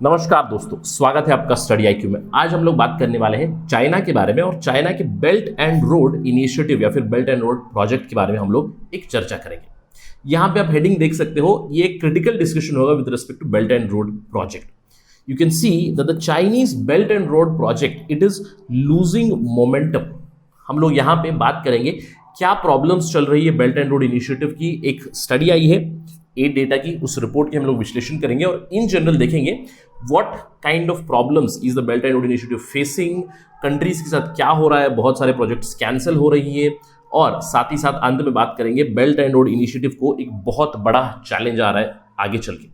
नमस्कार दोस्तों, स्वागत है आपका स्टडी आईक्यू में। आज हम लोग बात करने वाले हैं चाइना के बारे में और चाइना के बेल्ट एंड रोड इनिशिएटिव या फिर बेल्ट एंड रोड प्रोजेक्ट के बारे में हम लोग एक चर्चा करेंगे। यहाँ पे आप हेडिंग देख सकते हो, ये एक क्रिटिकल डिस्कशन होगा with respect to belt and road project. You can see that the Chinese belt and road project it is losing momentum. हम लोग यहाँ पे बात करेंगे क्या प्रॉब्लम्स चल रही है बेल्ट एंड रोड इनिशिएटिव की। एक स्टडी आई है ए डेटा की, उस रिपोर्ट के हम लोग विश्लेषण करेंगे और इन जनरल देखेंगे what kind of problems is the belt and road initiative facing, countries के साथ क्या हो रहा है, बहुत सारे प्रोजेक्ट्स कैंसिल हो रही है और साथ ही साथ अंत में बात करेंगे बेल्ट एंड रोड इनिशिएटिव को एक बहुत बड़ा चैलेंज आ रहा है आगे चल के।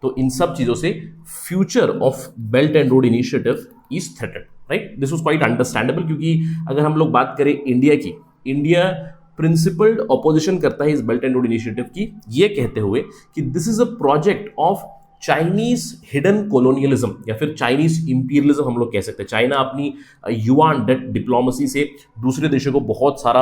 तो इन सब चीजों से future of belt and road initiative is threatened, right. This was quite understandable क्योंकि अगर हम लोग बात करें इंडिया की, इंडिया प्रिंसिपल्ड ऑपोजिशन करता है इस बेल्ट एंड रोड इनिशिएटिव की, ये कहते हुए कि this is a project of Chinese hidden colonialism या फिर चाइनीज इंपीरियलिज्म हम लोग कह सकते हैं। चाइना अपनी युआन डेट डिप्लोमेसी से दूसरे देशों को बहुत सारा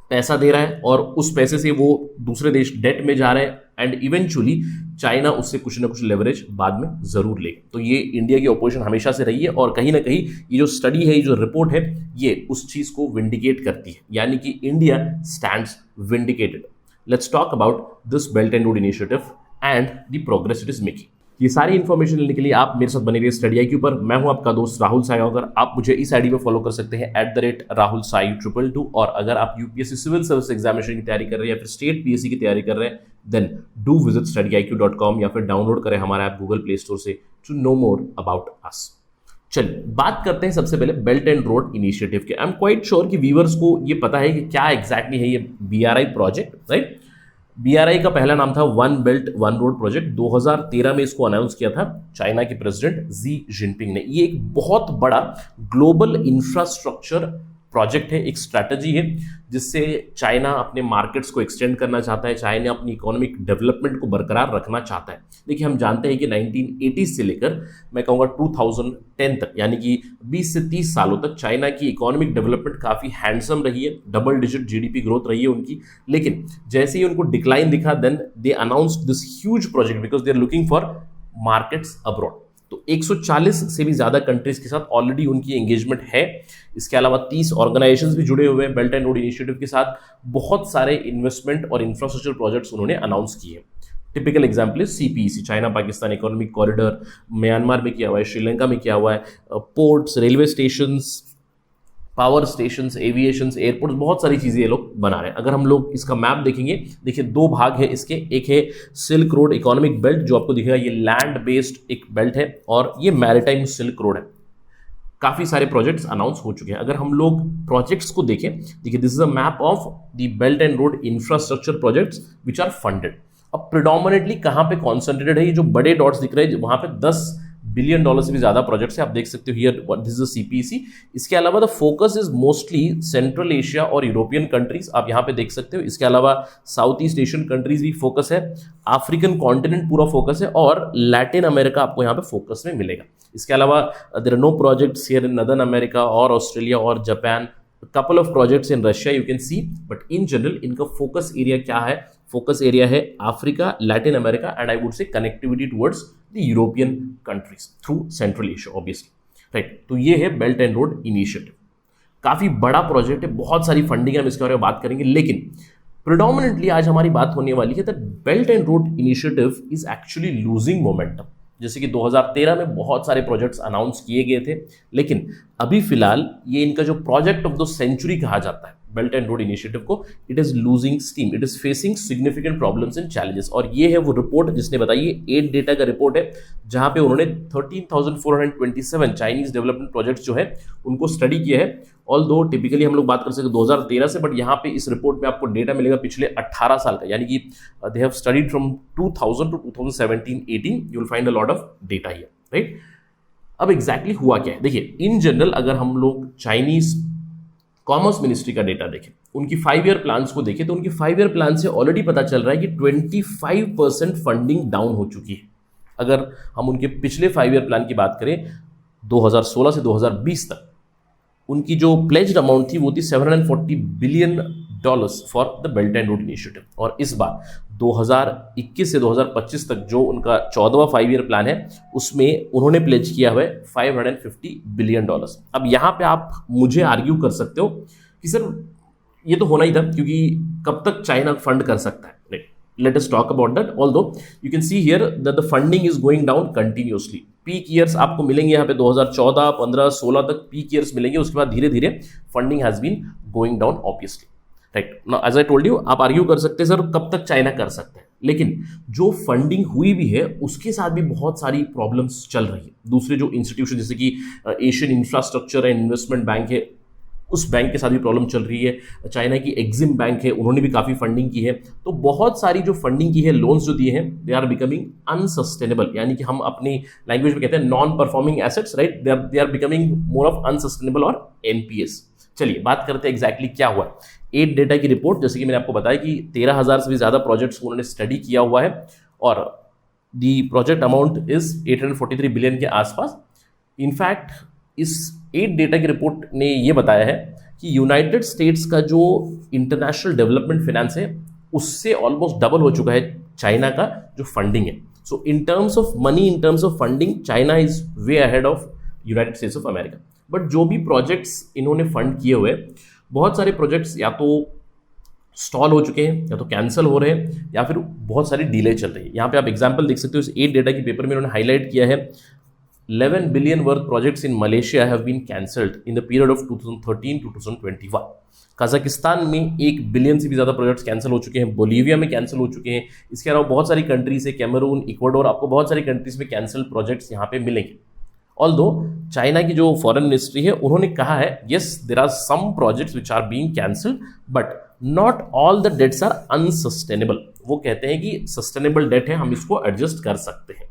पैसा दे रहा है और उस पैसे से वो दूसरे देश डेट में जा रहे हैं एंड इवेंचुअली चाइना उससे कुछ ना कुछ लेवरेज बाद में जरूर ले। तो ये इंडिया की ऑपोजिशन हमेशा से रही है और कहीं ना कहीं ये जो स्टडी है, ये जो रिपोर्ट है, ये उस चीज को विंडिकेट करती है, यानी कि India stands vindicated. Let's talk about this belt and road initiative and the progress it is making. ये सारी इन्फॉर्मेशन लेने के लिए आप मेरे साथ बने रहिए स्टडी आईक्यू पर। मैं हूं आपका दोस्त राहुल साई। अगर आप मुझे इस आईडी पे फॉलो कर सकते हैं @राहुल साई 222। और अगर आप यूपीएससी सिविल सर्विस एग्जामिनेशन की तैयारी कर रहे हैं या फिर स्टेट पीएससी की तैयारी कर रहे हैं, देन डू विजिट studyIQ.com या फिर डाउनलोड करें हमारा ऐप गूगल प्ले स्टोर से to know more about us. चलिए बात करते हैं सबसे पहले बेल्ट एंड रोड इनिशिएटिव के। आई एम क्वाइट श्योर कि व्यूअर्स को ये पता है कि क्या एग्जैक्टली है ये BRI प्रोजेक्ट, राइट। BRI का पहला नाम था one belt one road project. 2013 में इसको अनाउंस किया था चाइना के प्रेसिडेंट जी जिनपिंग ने। ये एक बहुत बड़ा ग्लोबल इंफ्रास्ट्रक्चर प्रोजेक्ट है, एक स्ट्रैटेजी है जिससे चाइना अपने मार्केट्स को एक्सटेंड करना चाहता है, चाइना अपनी इकोनॉमिक डेवलपमेंट को बरकरार रखना चाहता है। देखिए हम जानते हैं कि 1980 से लेकर मैं कहूँगा 2010 तक, यानी कि 20 से 30 सालों तक चाइना की इकोनॉमिक डेवलपमेंट काफ़ी हैंडसम रही है, डबल डिजिट GDP ग्रोथ रही है उनकी। लेकिन जैसे ही उनको डिक्लाइन दिखा, then they announced this huge project because they are looking for markets abroad. तो 140 से भी ज़्यादा कंट्रीज के साथ ऑलरेडी उनकी एंगेजमेंट है। इसके अलावा 30 ऑर्गेनाइजेशंस भी जुड़े हुए हैं बेल्ट एंड रोड इनिशिएटिव के साथ। बहुत सारे इन्वेस्टमेंट और इंफ्रास्ट्रक्चर प्रोजेक्ट्स उन्होंने अनाउंस किए हैं। टिपिकल एग्जाम्पल है CPEC, China Pakistan economic corridor, Myanmar में किया हुआ है, श्रीलंका में किया हुआ है, ports, railway stations, power stations, aviations, airports, बहुत सारी चीज़ें ये लोग बना रहे हैं। अगर हम लोग इसका मैप देखेंगे, देखिए दो भाग है इसके। एक है सिल्क रोड इकोनॉमिक बेल्ट जो आपको दिखेगा, ये लैंड बेस्ड एक बेल्ट है, और ये मैरिटाइम सिल्क रोड है। काफ़ी सारे प्रोजेक्ट्स अनाउंस हो चुके हैं। अगर हम लोग प्रोजेक्ट्स को देखें, देखिए this is a map of the belt and road infrastructure projects which are funded. अब प्रिडोमिनेटली कहाँ पे कॉन्सेंट्रेटेड है, ये जो बड़े डॉट्स दिख रहे हैं वहाँ पे $10 बिलियन से भी ज्यादा प्रोजेक्ट्स है। आप देख सकते हो हियर दिस इज CPEC। इसके अलावा the focus is mostly central Asia और यूरोपियन कंट्रीज, आप यहाँ पे देख सकते हो। इसके अलावा साउथ ईस्ट एशियन कंट्रीज भी फोकस है, अफ्रीकन कॉन्टिनेंट पूरा फोकस है और लैटिन अमेरिका आपको यहाँ पे फोकस में मिलेगा। इसके अलावा there are no projects here in northern America और ऑस्ट्रेलिया और Japan, couple of projects in Russia you can see, but in general इनका फोकस एरिया क्या है? फोकस एरिया है Africa, Latin America and I would say connectivity towards the European countries through Central Asia obviously, right. तो ये है belt and road initiative. काफी बड़ा project है, बहुत सारी फंडिंग हम इसके बारे में बात करेंगे, लेकिन प्रिडोमिनेंटली आज हमारी बात होने वाली है that belt and road initiative is actually losing momentum. जैसे कि 2013 में बहुत सारे प्रोजेक्ट्स अनाउंस किए गए थे, लेकिन अभी फिलहाल ये इनका जो प्रोजेक्ट ऑफ द सेंचुरी कहा जाता है बेल्ट एंड रोड इनिशिएटिव को, it is losing steam, it is facing significant problems and challenges. और ये है वो रिपोर्ट जिसने बताई, ये 8 डेटा का रिपोर्ट है जहां पे उन्होंने 13,427 चाइनीज डेवलपमेंट प्रोजेक्ट्स जो है उनको स्टडी किया है। ऑल्दो टिपिकली हम लोग बात कर सकते हैं 2013 से, बट यहाँ पे इस रिपोर्ट में आपको डेटा मिलेगा पिछले 18 साल का, यानी कि they have studied from 2000 to 2017-18। You will find a lot of data here, right. अब एग्जैक्टली हुआ क्या है, देखिए इन जनरल अगर हम लोग चाइनीज कॉमर्स मिनिस्ट्री का डेटा देखें, उनकी 5 ईयर प्लान्स को देखें, तो उनकी 5 ईयर प्लान से ऑलरेडी पता चल रहा है कि 25% फंडिंग डाउन हो चुकी है। अगर हम उनके पिछले 5 ईयर प्लान की बात करें 2016 से 2020 तक, उनकी जो प्लेज्ड अमाउंट थी वो थी $740 billion dollars for the belt and road initiative. और इस बार 2021 से 2025 तक जो उनका 14वां 5 ईयर प्लान है उसमें उन्होंने प्लेज किया हुआ है $550 बिलियन। अब यहाँ पे आप मुझे आर्ग्यू कर सकते हो कि सर ये तो होना ही था, क्योंकि कब तक चाइना फंड कर सकता है। Let us talk about that. Although you can see here that the funding is going down continuously. Peak years आपको मिलेंगे यहाँ पे 2014, 15, 16 तक peak years मिलेंगे, उसके बाद धीरे धीरे funding has been going down obviously. Right. Now as I told you, आप argue कर सकते हैं सर कब तक चाइना कर सकते हैं, लेकिन जो फंडिंग हुई भी है उसके साथ भी बहुत सारी प्रॉब्लम्स चल रही है। दूसरे जो इंस्टीट्यूशन जैसे कि Asian infrastructure and investment bank है, उस बैंक के साथ भी प्रॉब्लम चल रही है। चाइना की एग्जिम बैंक है, उन्होंने भी काफ़ी फंडिंग की है। तो बहुत सारी जो फंडिंग की है, लोन्स जो दिए हैं, दे आर बिकमिंग अनसस्टेनेबल, यानी कि हम अपनी लैंग्वेज में कहते हैं non performing assets, right. They are becoming more of unsustainable और एनपीएस। चलिए बात करते हैं एग्जैक्टली क्या हुआ। 8 डेटा की रिपोर्ट, जैसे कि मैंने आपको बताया कि 13,000 से भी ज़्यादा प्रोजेक्ट्स उन्होंने स्टडी किया हुआ है और the project amount is 843 billion के आसपास। इनफैक्ट इस 8 डेटा की रिपोर्ट ने ये बताया है कि यूनाइटेड स्टेट्स का जो इंटरनेशनल डेवलपमेंट फाइनेंस है उससे ऑलमोस्ट डबल हो चुका है चाइना का जो फंडिंग है। So in terms of money, in terms of funding, China is way ahead of United States of America. But जो भी प्रोजेक्ट्स इन्होंने फंड किए हुए, बहुत सारे प्रोजेक्ट्स या तो स्टॉल हो चुके हैं, या तो कैंसिल हो रहे हैं, या फिर बहुत सारी डिले चल रही है। यहाँ पे आप एग्जाम्पल देख सकते हो, इस 8 डेटा की पेपर में उन्होंने हाईलाइट किया है 11 billion worth projects in Malaysia have been cancelled in the period of 2013 to 2021. Kazakhstan में 1 बिलियन से भी ज़्यादा प्रोजेक्ट्स कैंसिल हो चुके हैं, बोलीविया में कैंसिल हो चुके हैं। इसके अलावा बहुत सारी कंट्रीज है, कैमरून, इक्वाडोर, आपको बहुत सारी कंट्रीज में कैंसिल प्रोजेक्ट्स यहाँ पे मिलेंगे। ऑल्दो चाइना की जो फॉरेन मिनिस्ट्री है उन्होंने कहा है yes there are some projects which are being cancelled but not all the debts are unsustainable. वो कहते हैं कि सस्टेनेबल डेट है, हम इसको एडजस्ट कर सकते हैं।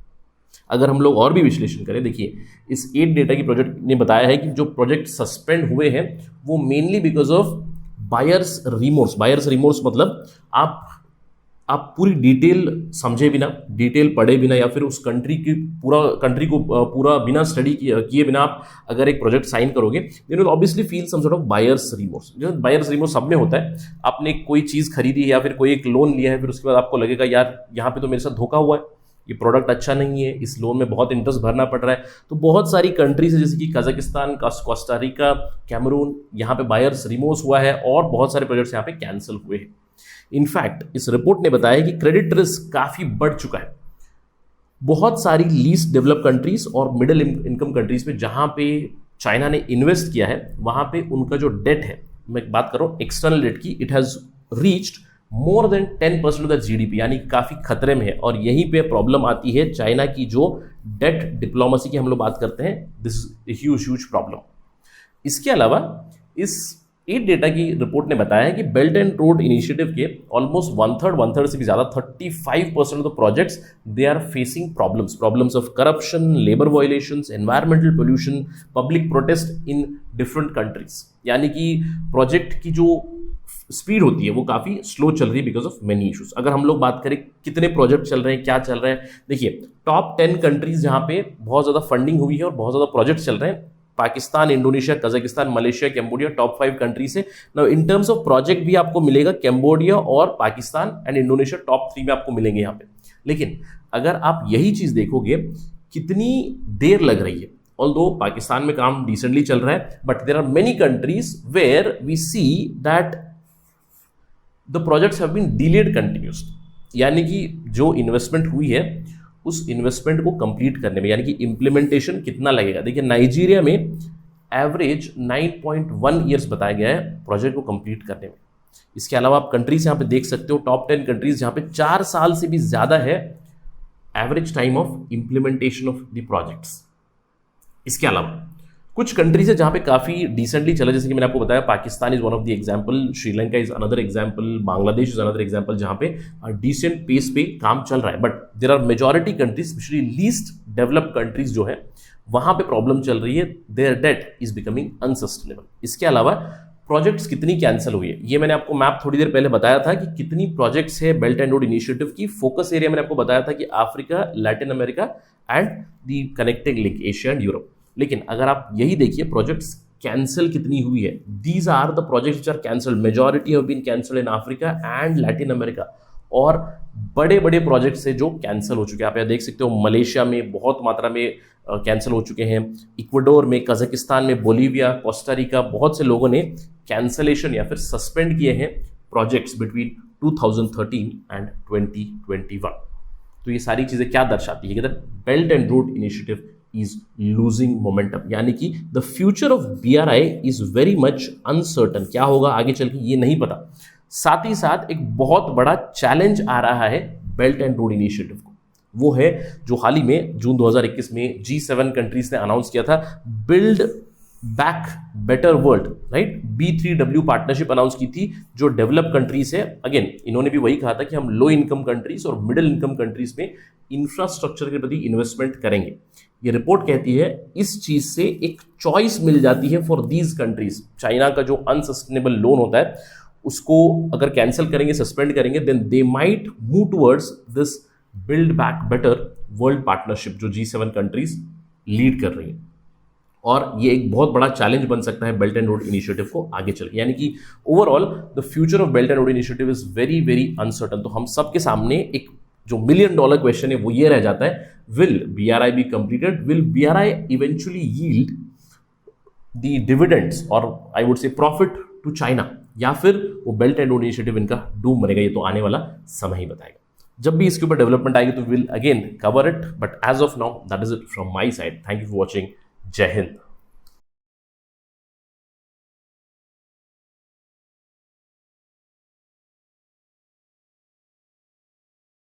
अगर हम लोग और भी विश्लेषण करें, देखिए इस 8 डेटा की प्रोजेक्ट ने बताया है कि जो प्रोजेक्ट सस्पेंड हुए हैं वो mainly because of buyer's remorse. Buyers remorse मतलब आप पूरी डिटेल समझे बिना, डिटेल पढ़े बिना, या फिर उस कंट्री को पूरा बिना स्टडी किए बिना आप अगर एक प्रोजेक्ट साइन करोगे, then will obviously feel some sort of buyer's remorse. जो बायर्स रिमोर्स सब में होता है। आपने कोई चीज़ खरीदी है या फिर कोई एक लोन लिया है, फिर उसके बाद आपको लगेगा यार यहाँ पे तो मेरे साथ धोखा हुआ है, ये प्रोडक्ट अच्छा नहीं है, इस लोन में बहुत इंटरेस्ट भरना पड़ रहा है। तो बहुत सारी कंट्रीज है जैसे कि कजाकिस्तान, कोस्टा रिका, कैमरून, यहाँ पे बायर्स रिमोर्स हुआ है और बहुत सारे प्रोजेक्ट्स यहाँ पे कैंसिल हुए हैं। इनफैक्ट इस रिपोर्ट ने बताया कि क्रेडिट रिस्क काफ़ी बढ़ चुका है। बहुत सारी लीस्ट डेवलप कंट्रीज और मिडिल इनकम कंट्रीज में जहाँ पे चाइना ने इन्वेस्ट किया है, वहाँ पे उनका जो डेट है, मैं बात कर रहा हूँ एक्सटर्नल डेट की, it has reached more than 10% of the GDP, यानी काफ़ी खतरे में है। और यहीं पे प्रॉब्लम आती है चाइना की जो डेट डिप्लोमेसी की हम लोग बात करते हैं, दिस इज ह्यूज प्रॉब्लम। इसके अलावा इस 8 डेटा की रिपोर्ट ने बताया है कि बेल्ट एंड रोड इनिशिएटिव के ऑलमोस्ट वन थर्ड से भी ज़्यादा 35% of the projects they are facing problems of corruption, labour violations, environmental pollution, public protest in different countries. यानी कि प्रोजेक्ट की जो स्पीड होती है वो काफ़ी स्लो चल रही है बिकॉज ऑफ मेनी इशूज। अगर हम लोग बात करें कितने प्रोजेक्ट चल रहे हैं, क्या चल रहा है, देखिए टॉप 10 कंट्रीज जहाँ पे बहुत ज़्यादा फंडिंग हुई है और बहुत ज़्यादा प्रोजेक्ट चल रहे हैं, Pakistan, Indonesia, Kazakhstan, Malaysia, Cambodia, top 5 countries है। Now in terms of project भी आपको मिलेगा कैम्बोडिया और पाकिस्तान एंड इंडोनेशिया टॉप 3 में आपको मिलेंगे यहाँ पे। लेकिन अगर आप यही चीज़ देखोगे कितनी देर लग रही है, ऑल्दो पाकिस्तान में काम डिसेंटली चल रहा है, but there are many countries where we see that the projects have been delayed continuously. यानी कि जो इन्वेस्टमेंट हुई है उस इन्वेस्टमेंट को कंप्लीट करने में, यानी कि इम्प्लीमेंटेशन कितना लगेगा। देखिए नाइजीरिया में एवरेज 9.1 ईयर्स बताया गया है प्रोजेक्ट को कंप्लीट करने में। इसके अलावा आप कंट्रीज यहाँ पे देख सकते हो, टॉप 10 कंट्रीज जहाँ पे 4 साल से भी ज़्यादा है average time of implementation of the projects. इसके अलावा कुछ कंट्रीज है जहाँ पे काफ़ी डिसेंटली चला, जैसे कि मैंने आपको बताया Pakistan is one of the example, Sri Lanka is another example, Bangladesh is another example, जहाँ पे डिसेंट पेस पे काम चल रहा है। But there are majority countries, especially least developed countries जो है वहाँ पे प्रॉब्लम चल रही है, their debt is becoming unsustainable. इसके अलावा प्रोजेक्ट्स कितनी कैंसिल हुई है, ये मैंने आपको मैप थोड़ी देर पहले बताया था कि कितनी प्रोजेक्ट्स है बेल्ट एंड रोड इनिशिएटिव की। फोकस एरिया मैंने आपको बताया था कि Africa, Latin America and the connecting link Asia and Europe. लेकिन अगर आप यही देखिए प्रोजेक्ट्स कैंसिल कितनी हुई है, these are the projects which are cancelled, majority have been cancelled in Africa and Latin America. और बड़े बड़े प्रोजेक्ट्स हैं जो कैंसिल हो चुके हैं। आप यहाँ देख सकते हो मलेशिया में बहुत मात्रा में कैंसिल हो चुके हैं, इक्वाडोर में, कजाकिस्तान में, बोलीविया, कोस्टारिका, बहुत से लोगों ने कैंसलेशन या फिर सस्पेंड किए हैं प्रोजेक्ट्स बिटवीन 2013 एंड 2021। तो ये सारी चीज़ें क्या दर्शाती है कि the belt and road initiative is losing momentum, यानी कि the future of BRI is very much uncertain. क्या होगा आगे चल के ये नहीं पता। साथ ही साथ एक बहुत बड़ा चैलेंज आ रहा है बेल्ट एंड रोड इनिशिएटिव को, वो है जो हाल ही में जून 2021 में G7 कंट्रीज ने अनाउंस किया था, build back better world, right, B3W partnership announce की थी जो डेवलप कंट्रीज है। अगेन इन्होंने भी वही कहा था कि हम लो इनकम कंट्रीज और मिडिल इनकम कंट्रीज में इंफ्रास्ट्रक्चर के प्रति इन्वेस्टमेंट करेंगे। ये रिपोर्ट कहती है इस चीज से एक चॉइस मिल जाती है फॉर दीज कंट्रीज। चाइना का जो अनसस्टेनेबल लोन होता है उसको अगर कैंसिल करेंगे, सस्पेंड करेंगे, then they might move towards this build back better world partnership जो G7 कंट्रीज लीड कर रही हैं। और ये एक बहुत बड़ा चैलेंज बन सकता है बेल्ट एंड रोड इनिशिएटिव को आगे चल के, यानी कि overall the future of belt and road initiative is very very uncertain. तो हम सबके सामने एक जो $1 मिलियन क्वेश्चन है वो ये रह जाता है, will BRI be completed, will BRI eventually yield the dividends और I would say profit to China, या फिर वो बेल्ट एंड रोड इनिशिएटिव इनका डूब मरेगा। ये तो आने वाला समय ही बताएगा। जब भी इसके ऊपर डेवलपमेंट आएगी तो will again cover it, but as of now that is it from my side. Thank you for watching. जय हिंद।